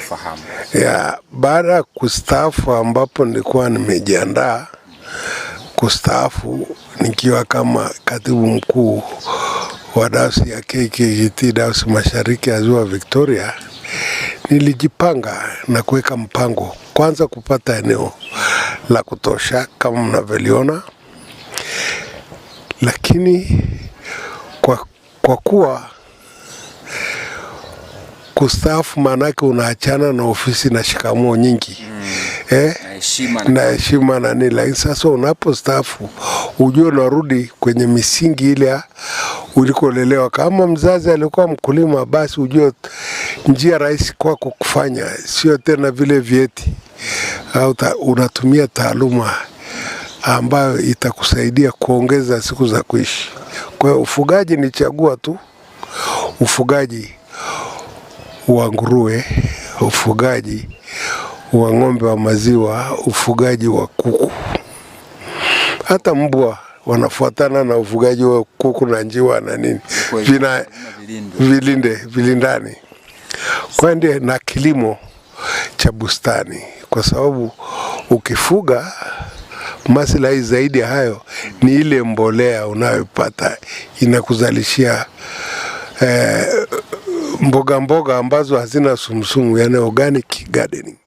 kufahamu. Baada ya kustaafu, ambapo nilikuwa nimejiandaa kustaafu nikiwa kama katibu mkuu wa dayosisi ya KKKT Dayosisi Mashariki ya Ziwa Victoria, nilijipanga na kuweka mpango kwanza kupata eneo la kutosha kama mnavyoliona, lakini kwa kuwa kustaafu maanake unaachana na ofisi na shikamoo nyingi na heshima na nini, lakini sasa unapostaafu ujue unarudi kwenye misingi ile ulikolelewa. Kama mzazi alikuwa mkulima, basi ujue njia rahisi kwako kufanya sio tena vile vyeti, au unatumia taaluma ambayo itakusaidia kuongeza siku za kuishi. Kwa hiyo ufugaji ni chagua tu, ufugaji wa nguruwe, ufugaji wa ng'ombe wa maziwa, ufugaji wa kuku. Hata mbwa wanafuatana na ufugaji wa kuku na njiwa na nini, vilindani. Kwa ndiye na kilimo cha bustani, kwa sababu ukifuga, maslahi zaidi hayo ni ile mbolea unayopata inakuzalishia mboga ambazo hazina sumusumu, yani organic gardening.